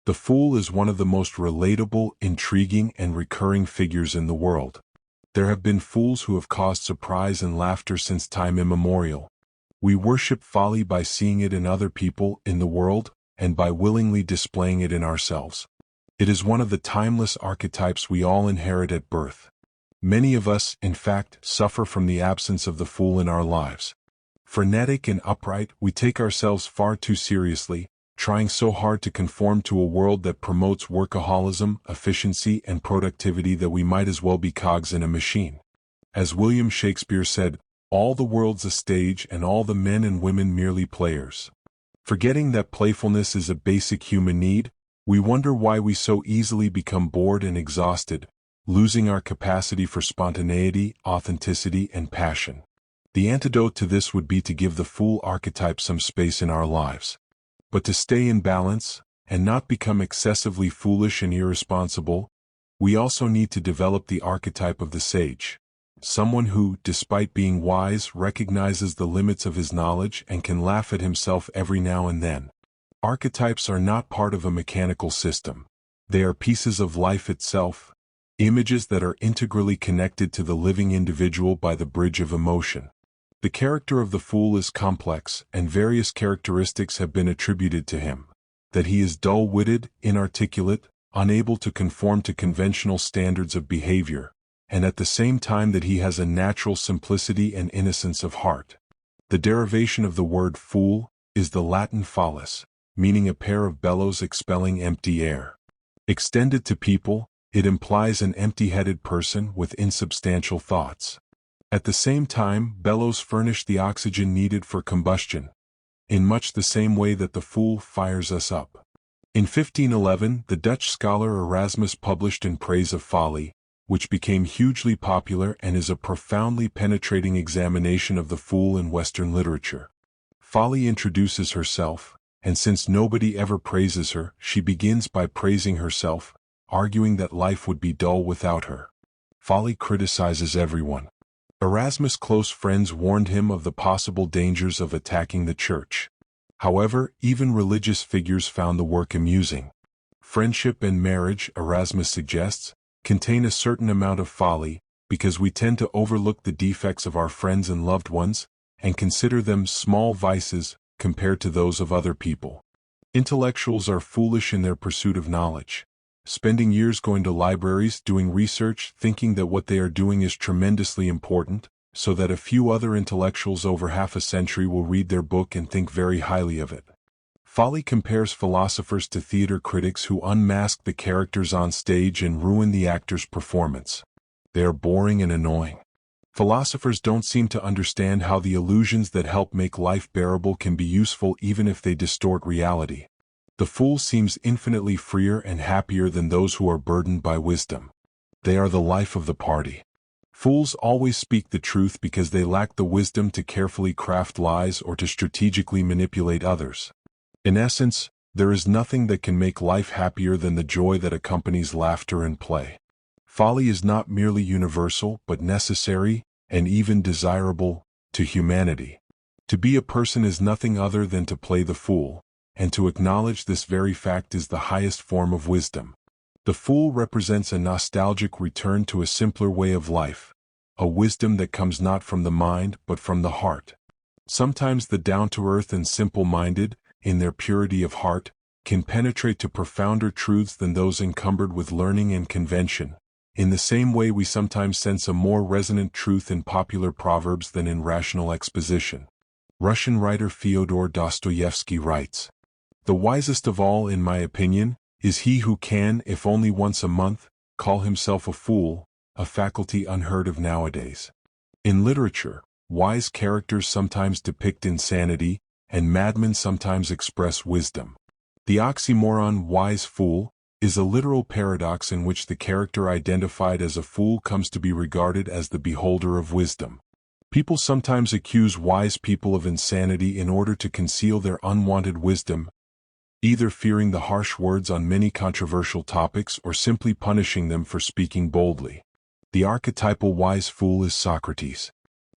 The fool is one of the most relatable, intriguing, and recurring figures in the world. There have been fools who have caused surprise and laughter since time immemorial. We worship folly by seeing it in other people, in the world, and by willingly displaying it in ourselves. It is one of the timeless archetypes we all inherit at birth. Many of us, in fact, suffer from the absence of the fool in our lives. Frenetic and upright, we take ourselves far too seriously, trying so hard to conform to a world that promotes workaholism, efficiency, and productivity that we might as well be cogs in a machine. As William Shakespeare said, "All the world's a stage and all the men and women merely players." Forgetting that playfulness is a basic human need, we wonder why we so easily become bored and exhausted, losing our capacity for spontaneity, authenticity, and passion. The antidote to this would be to give the fool archetype some space in our lives. But to stay in balance, and not become excessively foolish and irresponsible, we also need to develop the archetype of the sage. Someone who, despite being wise, recognizes the limits of his knowledge and can laugh at himself every now and then. Archetypes are not part of a mechanical system. They are pieces of life itself, images that are integrally connected to the living individual by the bridge of emotion. The character of the fool is complex, and various characteristics have been attributed to him. That he is dull-witted, inarticulate, unable to conform to conventional standards of behavior, and at the same time that he has a natural simplicity and innocence of heart. The derivation of the word fool is the Latin follis, meaning a pair of bellows expelling empty air. Extended to people, it implies an empty-headed person with insubstantial thoughts. At the same time, bellows furnish the oxygen needed for combustion, in much the same way that the fool fires us up. In 1511, the Dutch scholar Erasmus published In Praise of Folly, which became hugely popular and is a profoundly penetrating examination of the fool in Western literature. Folly introduces herself, and since nobody ever praises her, she begins by praising herself, arguing that life would be dull without her. Folly criticizes everyone. Erasmus' close friends warned him of the possible dangers of attacking the church. However, even religious figures found the work amusing. Friendship and marriage, Erasmus suggests, contain a certain amount of folly, because we tend to overlook the defects of our friends and loved ones, and consider them small vices compared to those of other people. Intellectuals are foolish in their pursuit of knowledge, spending years going to libraries, doing research, thinking that what they are doing is tremendously important, so that a few other intellectuals over half a century will read their book and think very highly of it. Folly compares philosophers to theater critics who unmask the characters on stage and ruin the actor's performance. They are boring and annoying. Philosophers don't seem to understand how the illusions that help make life bearable can be useful even if they distort reality. The fool seems infinitely freer and happier than those who are burdened by wisdom. They are the life of the party. Fools always speak the truth because they lack the wisdom to carefully craft lies or to strategically manipulate others. In essence, there is nothing that can make life happier than the joy that accompanies laughter and play. Folly is not merely universal but necessary, and even desirable, to humanity. To be a person is nothing other than to play the fool, and to acknowledge this very fact is the highest form of wisdom. The fool represents a nostalgic return to a simpler way of life, a wisdom that comes not from the mind but from the heart. Sometimes the down-to-earth and simple-minded, in their purity of heart, can penetrate to profounder truths than those encumbered with learning and convention. In the same way we sometimes sense a more resonant truth in popular proverbs than in rational exposition. Russian writer Fyodor Dostoevsky writes, "The wisest of all, in my opinion, is he who can, if only once a month, call himself a fool, a faculty unheard of nowadays." In literature, wise characters sometimes depict insanity, and madmen sometimes express wisdom. The oxymoron wise fool is a literal paradox in which the character identified as a fool comes to be regarded as the beholder of wisdom. People sometimes accuse wise people of insanity in order to conceal their unwanted wisdom, either fearing the harsh words on many controversial topics or simply punishing them for speaking boldly. The archetypal wise fool is Socrates.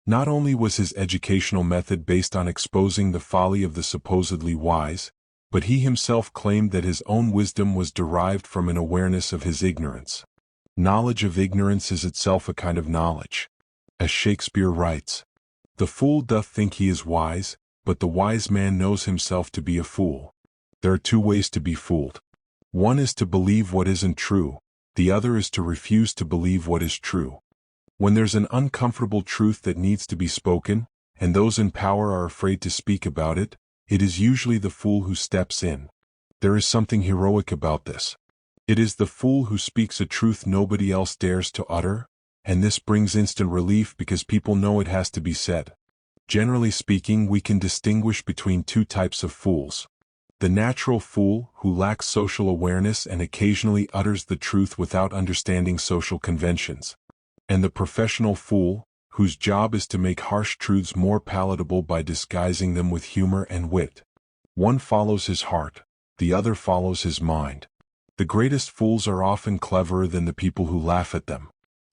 Not only was his educational method based on exposing the folly of the supposedly wise, but he himself claimed that his own wisdom was derived from an awareness of his ignorance. Knowledge of ignorance is itself a kind of knowledge. As Shakespeare writes, "The fool doth think he is wise, but the wise man knows himself to be a fool." There are two ways to be fooled. One is to believe what isn't true, the other is to refuse to believe what is true. When there's an uncomfortable truth that needs to be spoken, and those in power are afraid to speak about it, it is usually the fool who steps in. There is something heroic about this. It is the fool who speaks a truth nobody else dares to utter, and this brings instant relief because people know it has to be said. Generally speaking, we can distinguish between two types of fools. The natural fool, who lacks social awareness and occasionally utters the truth without understanding social conventions. And the professional fool, whose job is to make harsh truths more palatable by disguising them with humor and wit. One follows his heart, the other follows his mind. The greatest fools are often cleverer than the people who laugh at them.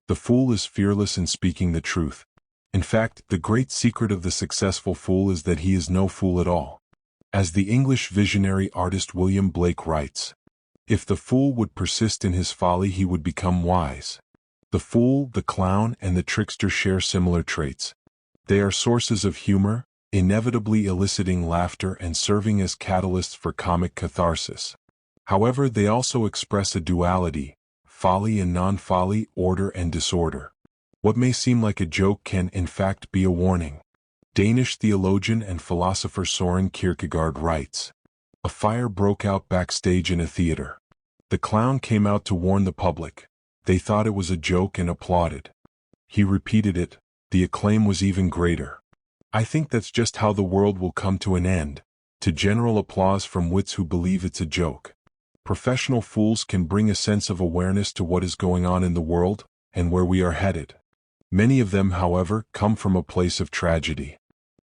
The fool is fearless in speaking the truth. In fact, the great secret of the successful fool is that he is no fool at all. As the English visionary artist William Blake writes, "If the fool would persist in his folly, he would become wise." The fool, the clown, and the trickster share similar traits. They are sources of humor, inevitably eliciting laughter and serving as catalysts for comic catharsis. However, they also express a duality, folly and non-folly, order and disorder. What may seem like a joke can in fact be a warning. Danish theologian and philosopher Søren Kierkegaard writes, "A fire broke out backstage in a theater. The clown came out to warn the public. They thought it was a joke and applauded. He repeated it. The acclaim was even greater. I think that's just how the world will come to an end, to general applause from wits who believe it's a joke." Professional fools can bring a sense of awareness to what is going on in the world, and where we are headed. Many of them, however, come from a place of tragedy.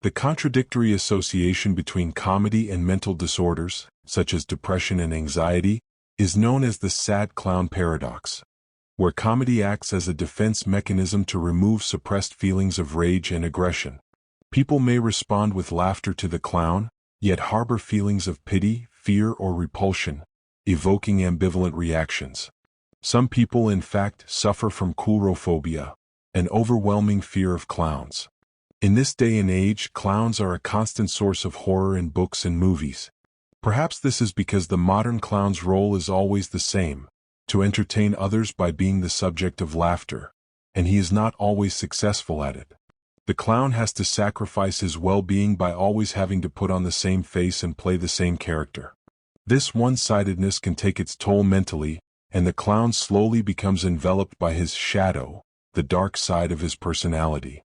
The contradictory association between comedy and mental disorders, such as depression and anxiety, is known as the sad clown paradox, where comedy acts as a defense mechanism to remove suppressed feelings of rage and aggression. People may respond with laughter to the clown, yet harbor feelings of pity, fear, or repulsion, evoking ambivalent reactions. Some people, in fact, suffer from coulrophobia, an overwhelming fear of clowns. In this day and age, clowns are a constant source of horror in books and movies. Perhaps this is because the modern clown's role is always the same, to entertain others by being the subject of laughter, and he is not always successful at it. The clown has to sacrifice his well-being by always having to put on the same face and play the same character. This one-sidedness can take its toll mentally, and the clown slowly becomes enveloped by his shadow, the dark side of his personality.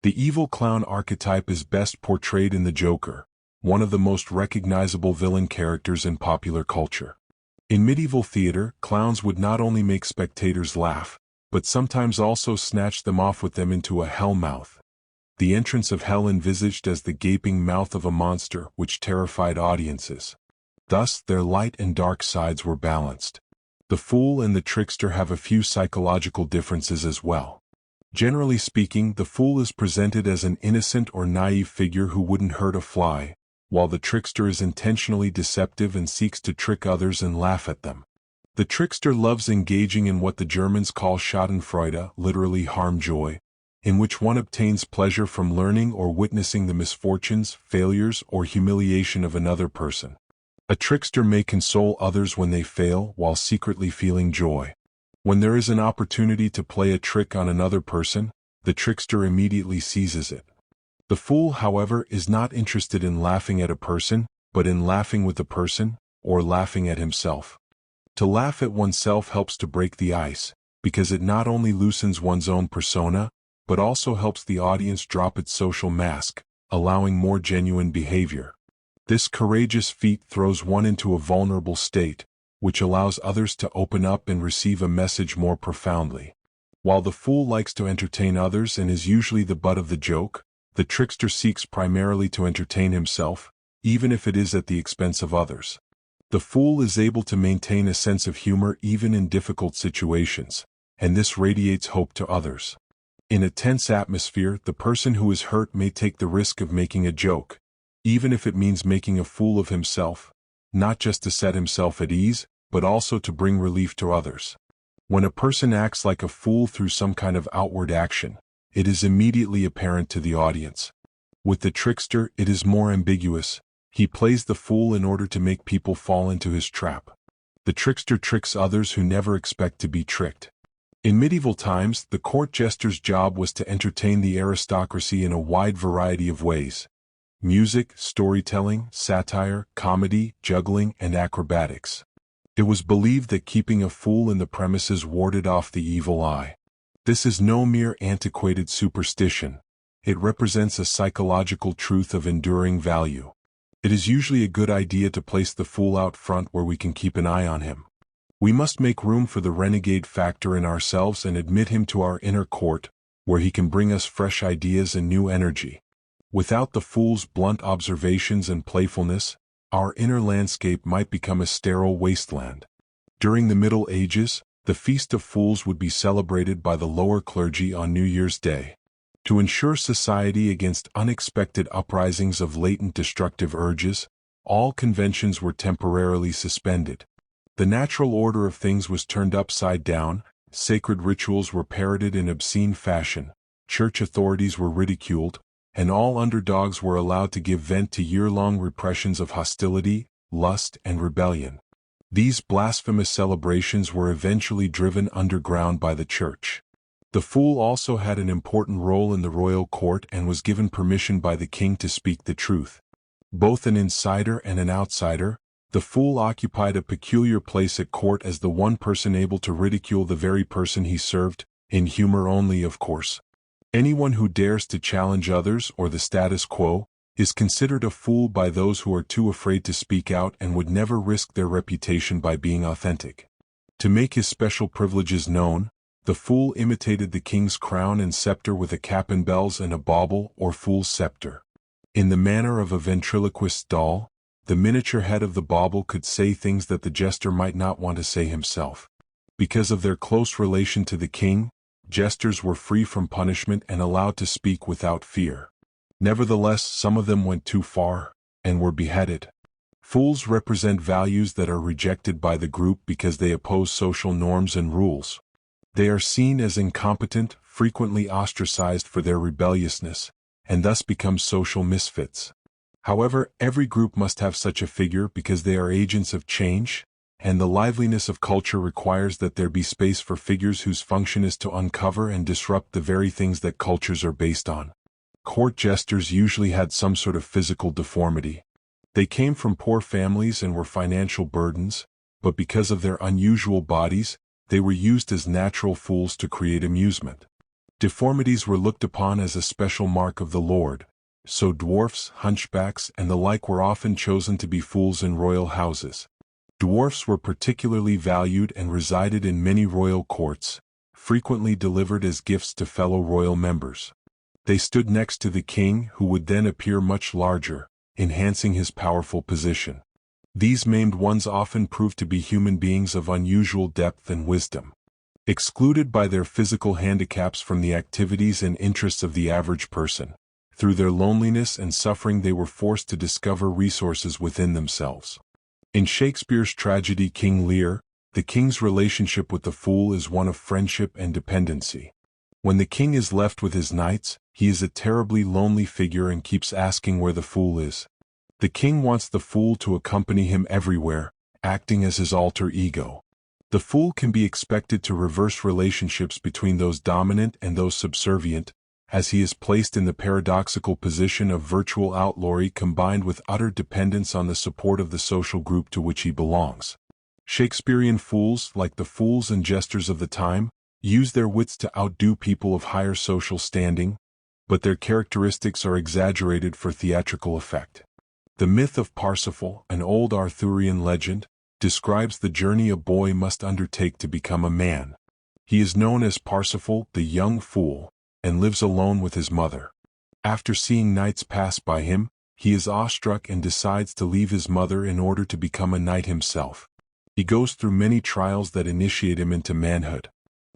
The evil clown archetype is best portrayed in the Joker, one of the most recognizable villain characters in popular culture. In medieval theater, clowns would not only make spectators laugh, but sometimes also snatch them off with them into a hell mouth. The entrance of hell envisaged as the gaping mouth of a monster which terrified audiences. Thus, their light and dark sides were balanced. The fool and the trickster have a few psychological differences as well. Generally speaking, the fool is presented as an innocent or naive figure who wouldn't hurt a fly, while the trickster is intentionally deceptive and seeks to trick others and laugh at them. The trickster loves engaging in what the Germans call Schadenfreude, literally harm-joy, in which one obtains pleasure from learning or witnessing the misfortunes, failures, or humiliation of another person. A trickster may console others when they fail while secretly feeling joy. When there is an opportunity to play a trick on another person, the trickster immediately seizes it. The fool, however, is not interested in laughing at a person, but in laughing with the person, or laughing at himself. To laugh at oneself helps to break the ice, because it not only loosens one's own persona, but also helps the audience drop its social mask, allowing more genuine behavior. This courageous feat throws one into a vulnerable state, which allows others to open up and receive a message more profoundly. While the fool likes to entertain others and is usually the butt of the joke, the trickster seeks primarily to entertain himself, even if it is at the expense of others. The fool is able to maintain a sense of humor even in difficult situations, and this radiates hope to others. In a tense atmosphere, the person who is hurt may take the risk of making a joke, even if it means making a fool of himself. not just to set himself at ease, but also to bring relief to others. When a person acts like a fool through some kind of outward action, it is immediately apparent to the audience. With the trickster, it is more ambiguous. He plays the fool in order to make people fall into his trap. The trickster tricks others who never expect to be tricked. In medieval times, the court jester's job was to entertain the aristocracy in a wide variety of ways: music, storytelling, satire, comedy, juggling, and acrobatics. It was believed that keeping a fool in the premises warded off the evil eye. This is no mere antiquated superstition. It represents a psychological truth of enduring value. It is usually a good idea to place the fool out front where we can keep an eye on him. We must make room for the renegade factor in ourselves and admit him to our inner court, where he can bring us fresh ideas and new energy. Without the fool's blunt observations and playfulness, our inner landscape might become a sterile wasteland. During the Middle Ages, the Feast of Fools would be celebrated by the lower clergy on New Year's Day. To ensure society against unexpected uprisings of latent destructive urges, all conventions were temporarily suspended. The natural order of things was turned upside down, sacred rituals were parroted in obscene fashion, church authorities were ridiculed, and all underdogs were allowed to give vent to year-long repressions of hostility, lust, and rebellion. These blasphemous celebrations were eventually driven underground by the church. The fool also had an important role in the royal court and was given permission by the king to speak the truth. Both an insider and an outsider, the fool occupied a peculiar place at court as the one person able to ridicule the very person he served, in humor only, of course. Anyone who dares to challenge others or the status quo is considered a fool by those who are too afraid to speak out and would never risk their reputation by being authentic. To make his special privileges known, the fool imitated the king's crown and scepter with a cap and bells and a bauble or fool's scepter. In the manner of a ventriloquist's doll, the miniature head of the bauble could say things that the jester might not want to say himself. Because of their close relation to the king, jesters were free from punishment and allowed to speak without fear. Nevertheless, some of them went too far, and were beheaded. Fools represent values that are rejected by the group because they oppose social norms and rules. They are seen as incompetent, frequently ostracized for their rebelliousness, and thus become social misfits. However, every group must have such a figure because they are agents of change, and the liveliness of culture requires that there be space for figures whose function is to uncover and disrupt the very things that cultures are based on. Court jesters usually had some sort of physical deformity. They came from poor families and were financial burdens, but because of their unusual bodies, they were used as natural fools to create amusement. Deformities were looked upon as a special mark of the Lord, so dwarfs, hunchbacks, and the like were often chosen to be fools in royal houses. Dwarfs were particularly valued and resided in many royal courts, frequently delivered as gifts to fellow royal members. They stood next to the king, who would then appear much larger, enhancing his powerful position. These maimed ones often proved to be human beings of unusual depth and wisdom. Excluded by their physical handicaps from the activities and interests of the average person, through their loneliness and suffering they were forced to discover resources within themselves. In Shakespeare's tragedy King Lear, the king's relationship with the fool is one of friendship and dependency. When the king is left with his knights, he is a terribly lonely figure and keeps asking where the fool is. The king wants the fool to accompany him everywhere, acting as his alter ego. The fool can be expected to reverse relationships between those dominant and those subservient, as he is placed in the paradoxical position of virtual outlawry combined with utter dependence on the support of the social group to which he belongs. Shakespearean fools, like the fools and jesters of the time, use their wits to outdo people of higher social standing, but their characteristics are exaggerated for theatrical effect. The myth of Parsifal, an old Arthurian legend, describes the journey a boy must undertake to become a man. He is known as Parsifal, the young fool, and lives alone with his mother. After seeing knights pass by him, he is awestruck and decides to leave his mother in order to become a knight himself. He goes through many trials that initiate him into manhood.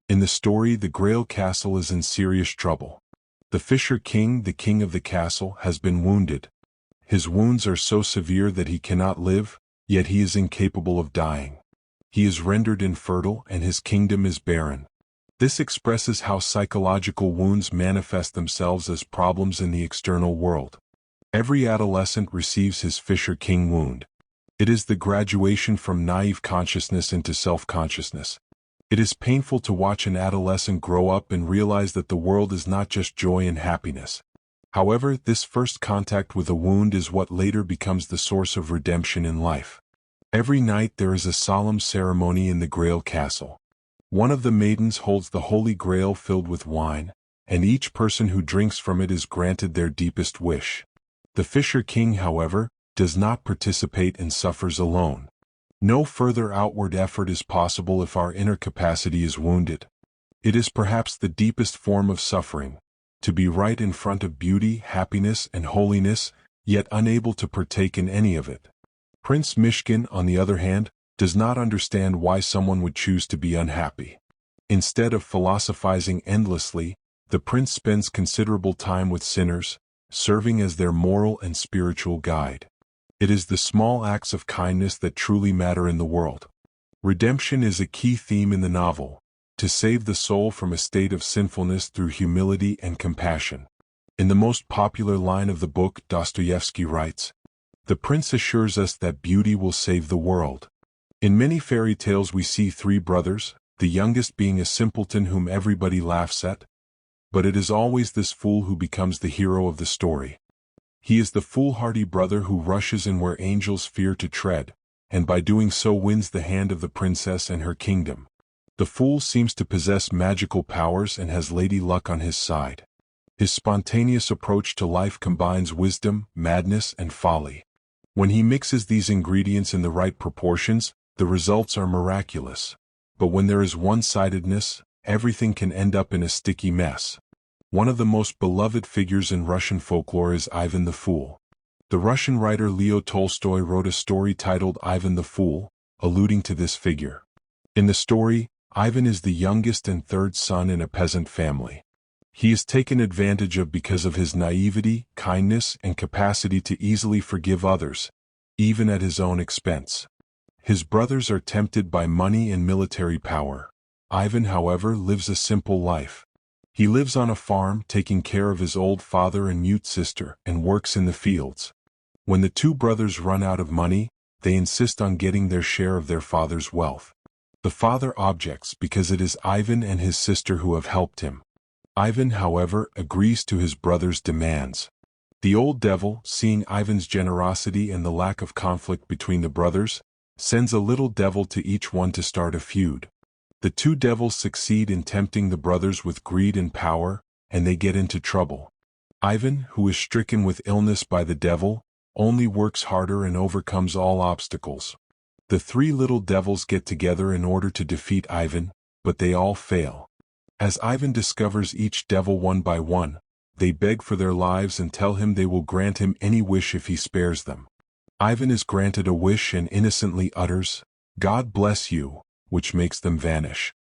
In the story, the Grail Castle is in serious trouble. The Fisher King, the king of the castle, has been wounded. His wounds are so severe that he cannot live, yet he is incapable of dying. He is rendered infertile and his kingdom is barren. This expresses how psychological wounds manifest themselves as problems in the external world. Every adolescent receives his Fisher King wound. It is the graduation from naive consciousness into self-consciousness. It is painful to watch an adolescent grow up and realize that the world is not just joy and happiness. However, this first contact with a wound is what later becomes the source of redemption in life. Every night there is a solemn ceremony in the Grail Castle. One of the maidens holds the Holy Grail filled with wine, and each person who drinks from it is granted their deepest wish. The Fisher King, however, does not participate and suffers alone. No further outward effort is possible if our inner capacity is wounded. It is perhaps the deepest form of suffering, to be right in front of beauty, happiness, and holiness, yet unable to partake in any of it. Prince Mishkin, on the other hand, does not understand why someone would choose to be unhappy. Instead of philosophizing endlessly, the prince spends considerable time with sinners, serving as their moral and spiritual guide. It is the small acts of kindness that truly matter in the world. Redemption is a key theme in the novel, to save the soul from a state of sinfulness through humility and compassion. In the most popular line of the book, Dostoevsky writes, "The prince assures us that beauty will save the world." In many fairy tales we see three brothers, the youngest being a simpleton whom everybody laughs at. But it is always this fool who becomes the hero of the story. He is the foolhardy brother who rushes in where angels fear to tread, and by doing so wins the hand of the princess and her kingdom. The fool seems to possess magical powers and has Lady Luck on his side. His spontaneous approach to life combines wisdom, madness, and folly. When he mixes these ingredients in the right proportions, the results are miraculous. But when there is one-sidedness, everything can end up in a sticky mess. One of the most beloved figures in Russian folklore is Ivan the Fool. The Russian writer Leo Tolstoy wrote a story titled Ivan the Fool, alluding to this figure. In the story, Ivan is the youngest and third son in a peasant family. He is taken advantage of because of his naivety, kindness, and capacity to easily forgive others, even at his own expense. His brothers are tempted by money and military power. Ivan, however, lives a simple life. He lives on a farm, taking care of his old father and mute sister, and works in the fields. When the two brothers run out of money, they insist on getting their share of their father's wealth. The father objects because it is Ivan and his sister who have helped him. Ivan, however, agrees to his brother's demands. The old devil, seeing Ivan's generosity and the lack of conflict between the brothers, sends a little devil to each one to start a feud. The two devils succeed in tempting the brothers with greed and power, and they get into trouble. Ivan, who is stricken with illness by the devil, only works harder and overcomes all obstacles. The three little devils get together in order to defeat Ivan, but they all fail. As Ivan discovers each devil one by one, they beg for their lives and tell him they will grant him any wish if he spares them. Ivan is granted a wish and innocently utters, "God bless you," which makes them vanish.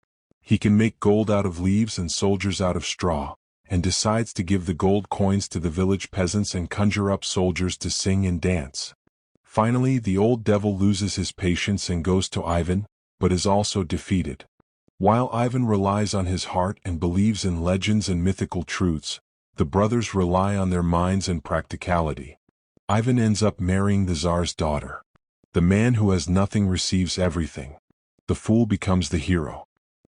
He can make gold out of leaves and soldiers out of straw, and decides to give the gold coins to the village peasants and conjure up soldiers to sing and dance. Finally, the old devil loses his patience and goes to Ivan, but is also defeated. While Ivan relies on his heart and believes in legends and mythical truths, the brothers rely on their minds and practicality. Ivan ends up marrying the Tsar's daughter. The man who has nothing receives everything. The fool becomes the hero.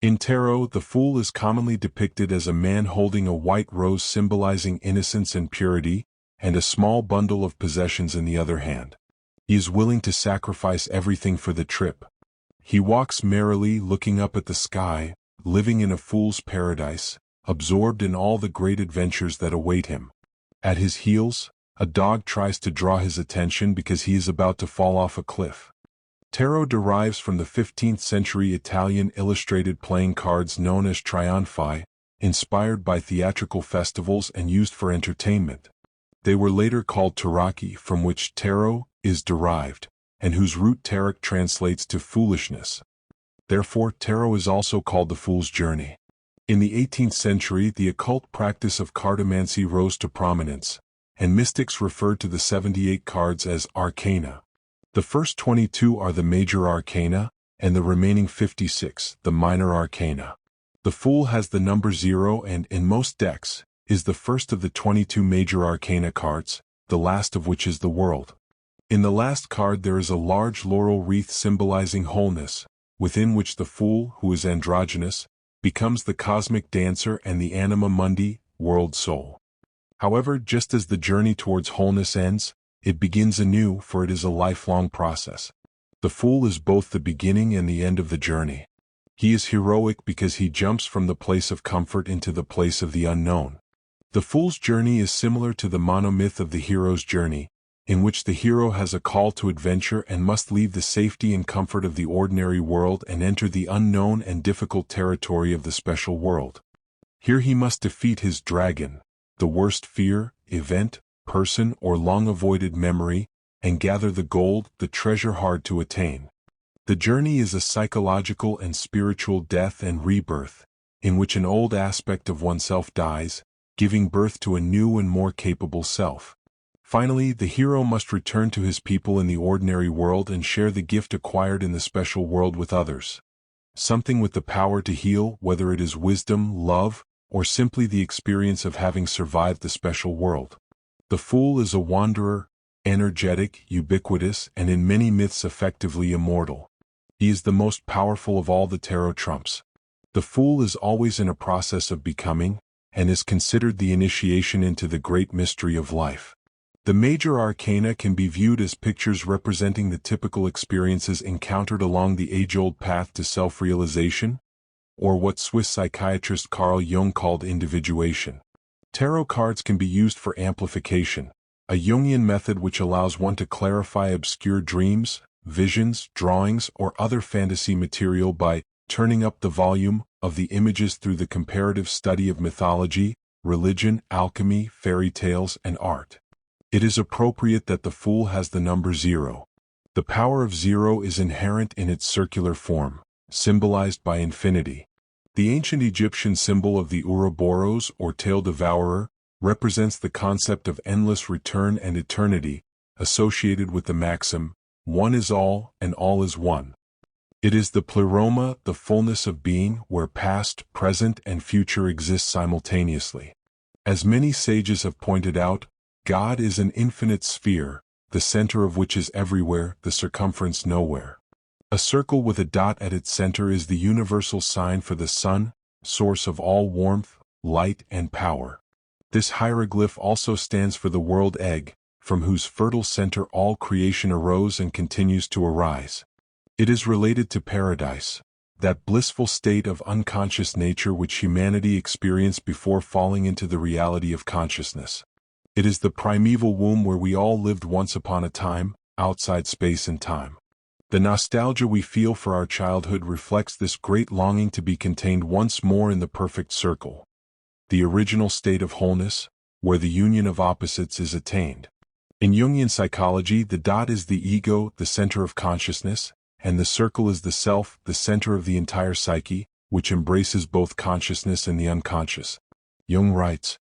In tarot, the fool is commonly depicted as a man holding a white rose symbolizing innocence and purity, and a small bundle of possessions in the other hand. He is willing to sacrifice everything for the trip. He walks merrily, looking up at the sky, living in a fool's paradise, absorbed in all the great adventures that await him. At his heels, a dog tries to draw his attention because he is about to fall off a cliff. Tarot derives from the 15th century Italian illustrated playing cards known as trionfi, inspired by theatrical festivals and used for entertainment. They were later called tarocchi, from which tarot is derived, and whose root tarot translates to foolishness. Therefore, tarot is also called the fool's journey. In the 18th century, the occult practice of cartomancy rose to prominence, and mystics referred to the 78 cards as arcana. The first 22 are the major arcana, and the remaining 56, the minor arcana. The Fool has the number 0 and, in most decks, is the first of the 22 major arcana cards, the last of which is the World. In the last card there is a large laurel wreath symbolizing wholeness, within which the Fool, who is androgynous, becomes the cosmic dancer and the anima mundi, world soul. However, just as the journey towards wholeness ends, it begins anew, for it is a lifelong process. The Fool is both the beginning and the end of the journey. He is heroic because he jumps from the place of comfort into the place of the unknown. The Fool's journey is similar to the monomyth of the hero's journey, in which the hero has a call to adventure and must leave the safety and comfort of the ordinary world and enter the unknown and difficult territory of the special world. Here he must defeat his dragon, the worst fear, event, person, or long-avoided memory, and gather the gold, the treasure hard to attain. The journey is a psychological and spiritual death and rebirth, in which an old aspect of oneself dies, giving birth to a new and more capable self. Finally, the hero must return to his people in the ordinary world and share the gift acquired in the special world with others. Something with the power to heal, whether it is wisdom, love, or simply the experience of having survived the special world. The Fool is a wanderer, energetic, ubiquitous, and in many myths effectively immortal. He is the most powerful of all the tarot trumps. The Fool is always in a process of becoming, and is considered the initiation into the great mystery of life. The major arcana can be viewed as pictures representing the typical experiences encountered along the age-old path to self-realization, or what Swiss psychiatrist Carl Jung called individuation. Tarot cards can be used for amplification, a Jungian method which allows one to clarify obscure dreams, visions, drawings, or other fantasy material by turning up the volume of the images through the comparative study of mythology, religion, alchemy, fairy tales, and art. It is appropriate that the Fool has the number 0. The power of 0 is inherent in its circular form, symbolized by infinity. The ancient Egyptian symbol of the Ouroboros, or tail devourer, represents the concept of endless return and eternity, associated with the maxim, one is all, and all is one. It is the pleroma, the fullness of being, where past, present, and future exist simultaneously. As many sages have pointed out, God is an infinite sphere, the center of which is everywhere, the circumference nowhere. A circle with a dot at its center is the universal sign for the sun, source of all warmth, light, and power. This hieroglyph also stands for the world egg, from whose fertile center all creation arose and continues to arise. It is related to paradise, that blissful state of unconscious nature which humanity experienced before falling into the reality of consciousness. It is the primeval womb where we all lived once upon a time, outside space and time. The nostalgia we feel for our childhood reflects this great longing to be contained once more in the perfect circle, the original state of wholeness, where the union of opposites is attained. In Jungian psychology, the dot is the ego, the center of consciousness, and the circle is the self, the center of the entire psyche, which embraces both consciousness and the unconscious. Jung writes,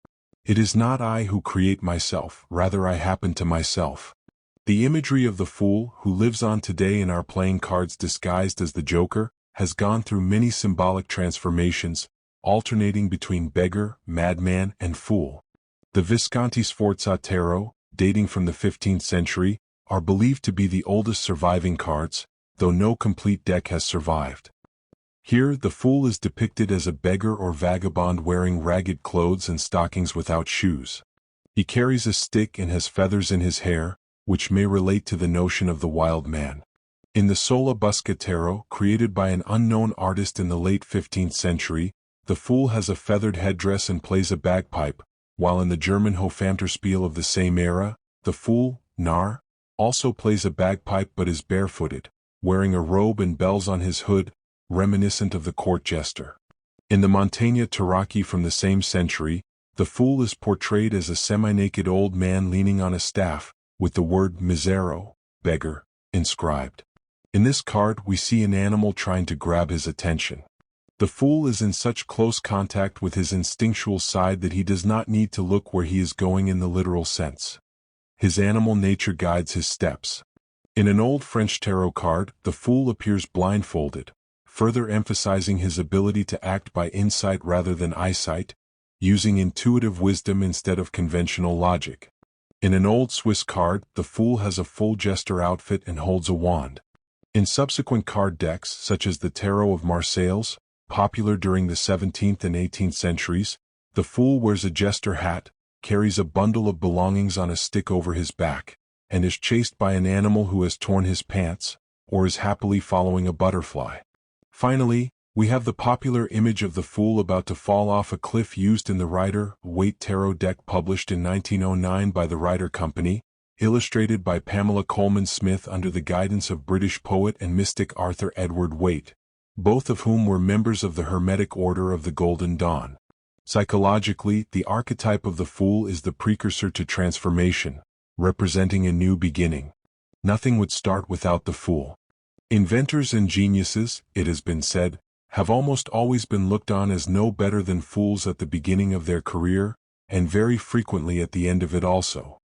"It is not I who create myself, rather I happen to myself." The imagery of the Fool, who lives on today in our playing cards disguised as the Joker, has gone through many symbolic transformations, alternating between beggar, madman, and fool. The Visconti Sforza tarot, dating from the 15th century, are believed to be the oldest surviving cards, though no complete deck has survived. Here, the Fool is depicted as a beggar or vagabond wearing ragged clothes and stockings without shoes. He carries a stick and has feathers in his hair, which may relate to the notion of the wild man. In the Sola Busca tarot, created by an unknown artist in the late 15th century, the Fool has a feathered headdress and plays a bagpipe, while in the German Hofamterspiel of the same era, the Fool, Narr, also plays a bagpipe but is barefooted, wearing a robe and bells on his hood, reminiscent of the court jester. In the Montaigne Tarocchi from the same century, the Fool is portrayed as a semi-naked old man leaning on a staff, with the word misero, beggar, inscribed. In this card we see an animal trying to grab his attention. The Fool is in such close contact with his instinctual side that he does not need to look where he is going in the literal sense. His animal nature guides his steps. In an old French tarot card, the Fool appears blindfolded, further emphasizing his ability to act by insight rather than eyesight, using intuitive wisdom instead of conventional logic. In an old Swiss card, the Fool has a full jester outfit and holds a wand. In subsequent card decks, such as the Tarot of Marseilles, popular during the 17th and 18th centuries, the Fool wears a jester hat, carries a bundle of belongings on a stick over his back, and is chased by an animal who has torn his pants, or is happily following a butterfly. Finally, we have the popular image of the Fool about to fall off a cliff used in the Rider-Waite Tarot deck published in 1909 by the Rider Company, illustrated by Pamela Colman Smith under the guidance of British poet and mystic Arthur Edward Waite, both of whom were members of the Hermetic Order of the Golden Dawn. Psychologically, the archetype of the Fool is the precursor to transformation, representing a new beginning. Nothing would start without the Fool. Inventors and geniuses, it has been said, have almost always been looked on as no better than fools at the beginning of their career, and very frequently at the end of it also.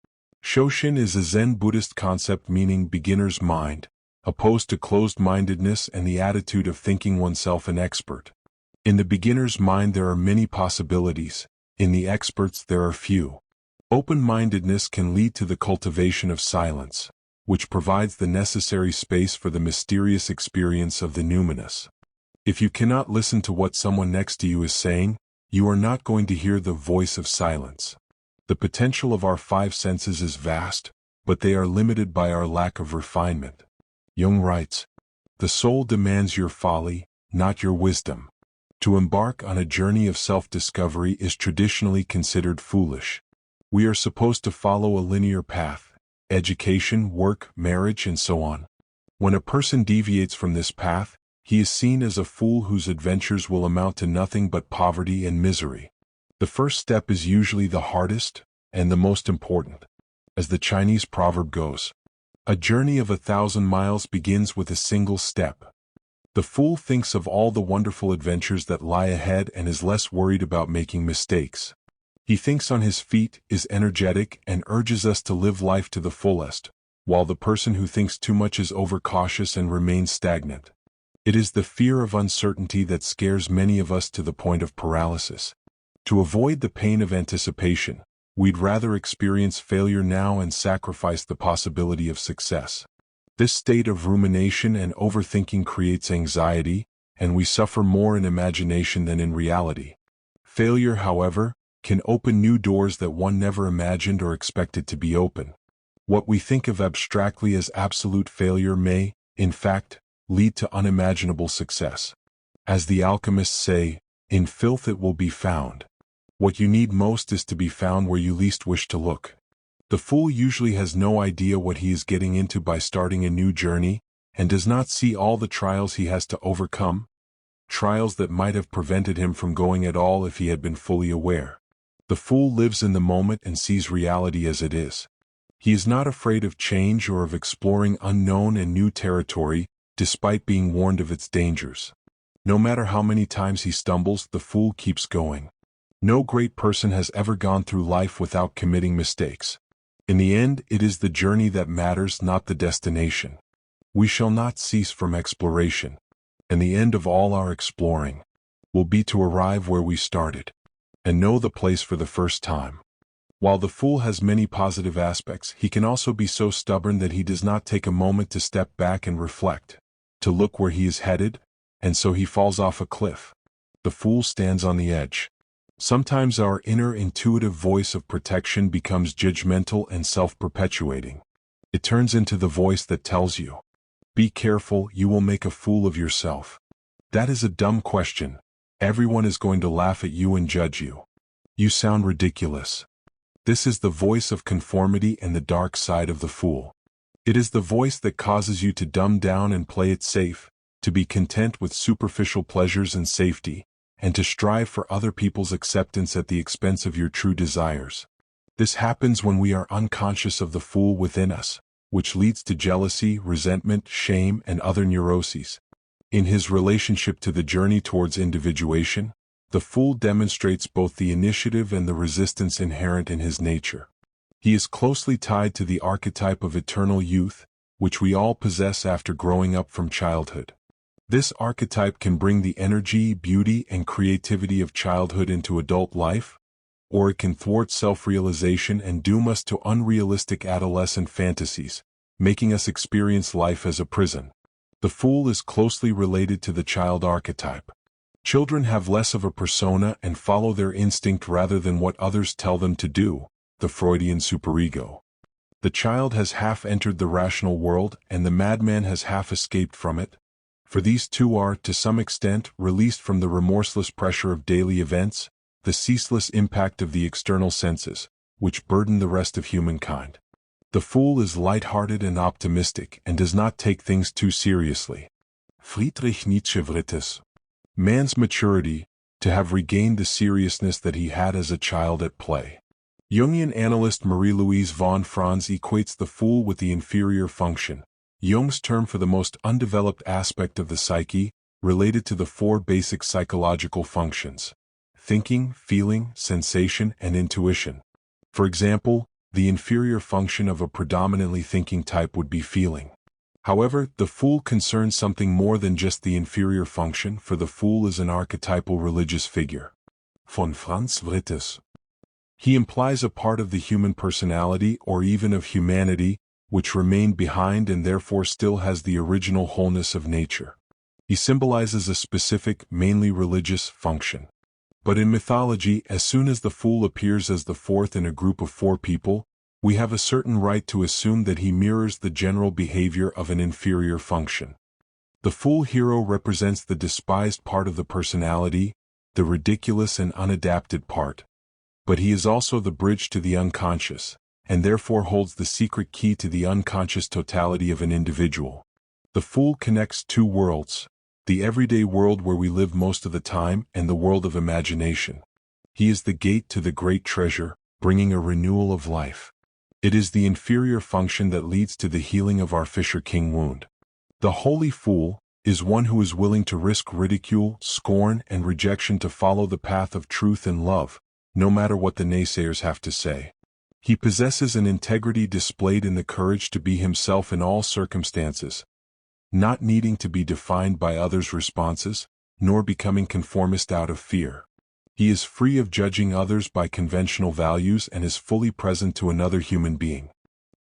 Shoshin is a Zen Buddhist concept meaning beginner's mind, opposed to closed-mindedness and the attitude of thinking oneself an expert. In the beginner's mind there are many possibilities, in the expert's there are few. Open-mindedness can lead to the cultivation of silence, which provides the necessary space for the mysterious experience of the numinous. If you cannot listen to what someone next to you is saying, you are not going to hear the voice of silence. The potential of our five senses is vast, but they are limited by our lack of refinement. Jung writes, "The soul demands your folly, not your wisdom." To embark on a journey of self-discovery is traditionally considered foolish. We are supposed to follow a linear path, education, work, marriage, and so on. When a person deviates from this path, he is seen as a fool whose adventures will amount to nothing but poverty and misery. The first step is usually the hardest and the most important. As the Chinese proverb goes, "A journey of 1,000 miles begins with a single step." The fool thinks of all the wonderful adventures that lie ahead and is less worried about making mistakes. He thinks on his feet, is energetic, and urges us to live life to the fullest, while the person who thinks too much is overcautious and remains stagnant. It is the fear of uncertainty that scares many of us to the point of paralysis. To avoid the pain of anticipation, we'd rather experience failure now and sacrifice the possibility of success. This state of rumination and overthinking creates anxiety, and we suffer more in imagination than in reality. Failure, however, can open new doors that one never imagined or expected to be open. What we think of abstractly as absolute failure may, in fact, lead to unimaginable success. As the alchemists say, in filth it will be found. What you need most is to be found where you least wish to look. The fool usually has no idea what he is getting into by starting a new journey, and does not see all the trials he has to overcome, trials that might have prevented him from going at all if he had been fully aware. The fool lives in the moment and sees reality as it is. He is not afraid of change or of exploring unknown and new territory, despite being warned of its dangers. No matter how many times he stumbles, the fool keeps going. No great person has ever gone through life without committing mistakes. In the end, it is the journey that matters, not the destination. We shall not cease from exploration, and the end of all our exploring will be to arrive where we started, and know the place for the first time. While the fool has many positive aspects, he can also be so stubborn that he does not take a moment to step back and reflect, to look where he is headed, and so he falls off a cliff. The fool stands on the edge. Sometimes our inner intuitive voice of protection becomes judgmental and self-perpetuating. It turns into the voice that tells you, "Be careful, you will make a fool of yourself." That is a dumb question. Everyone is going to laugh at you and judge you. You sound ridiculous. This is the voice of conformity and the dark side of the fool. It is the voice that causes you to dumb down and play it safe, to be content with superficial pleasures and safety, and to strive for other people's acceptance at the expense of your true desires. This happens when we are unconscious of the fool within us, which leads to jealousy, resentment, shame, and other neuroses. In his relationship to the journey towards individuation, the fool demonstrates both the initiative and the resistance inherent in his nature. He is closely tied to the archetype of eternal youth, which we all possess after growing up from childhood. This archetype can bring the energy, beauty, and creativity of childhood into adult life, or it can thwart self-realization and doom us to unrealistic adolescent fantasies, making us experience life as a prison. The fool is closely related to the child archetype. Children have less of a persona and follow their instinct rather than what others tell them to do, the Freudian superego. The child has half entered the rational world and the madman has half escaped from it, for these two are, to some extent, released from the remorseless pressure of daily events, the ceaseless impact of the external senses, which burden the rest of humankind. The fool is light-hearted and optimistic and does not take things too seriously. Friedrich Nietzsche writes, "Man's maturity, to have regained the seriousness that he had as a child at play." Jungian analyst Marie-Louise von Franz equates the fool with the inferior function, Jung's term for the most undeveloped aspect of the psyche, related to the four basic psychological functions: thinking, feeling, sensation, and intuition. For example, the inferior function of a predominantly thinking type would be feeling. However, the fool concerns something more than just the inferior function, for the fool is an archetypal religious figure. Von Franz writes, he implies a part of the human personality or even of humanity, which remained behind and therefore still has the original wholeness of nature. He symbolizes a specific, mainly religious, function. But in mythology, as soon as the fool appears as the fourth in a group of four people, we have a certain right to assume that he mirrors the general behavior of an inferior function. The fool hero represents the despised part of the personality, the ridiculous and unadapted part. But he is also the bridge to the unconscious, and therefore holds the secret key to the unconscious totality of an individual. The fool connects two worlds: the everyday world where we live most of the time and the world of imagination. He is the gate to the great treasure, bringing a renewal of life. It is the inferior function that leads to the healing of our Fisher King wound. The holy fool is one who is willing to risk ridicule, scorn, and rejection to follow the path of truth and love, no matter what the naysayers have to say. He possesses an integrity displayed in the courage to be himself in all circumstances, not needing to be defined by others' responses, nor becoming conformist out of fear. He is free of judging others by conventional values and is fully present to another human being.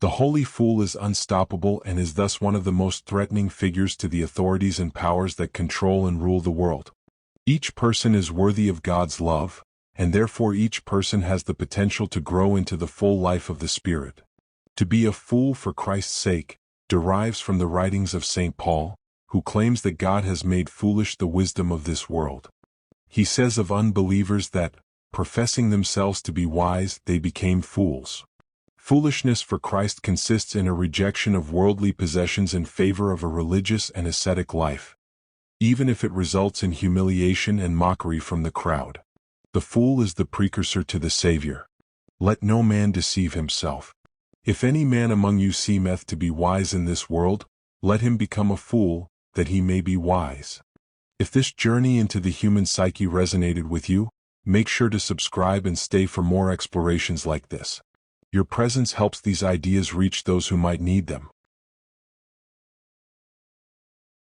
The holy fool is unstoppable and is thus one of the most threatening figures to the authorities and powers that control and rule the world. Each person is worthy of God's love, and therefore each person has the potential to grow into the full life of the Spirit. To be a fool for Christ's sake derives from the writings of St. Paul, who claims that God has made foolish the wisdom of this world. He says of unbelievers that, professing themselves to be wise, they became fools. Foolishness for Christ consists in a rejection of worldly possessions in favor of a religious and ascetic life, even if it results in humiliation and mockery from the crowd. The fool is the precursor to the Savior. Let no man deceive himself. If any man among you seemeth to be wise in this world, let him become a fool, that he may be wise. If this journey into the human psyche resonated with you, make sure to subscribe and stay for more explorations like this. Your presence helps these ideas reach those who might need them.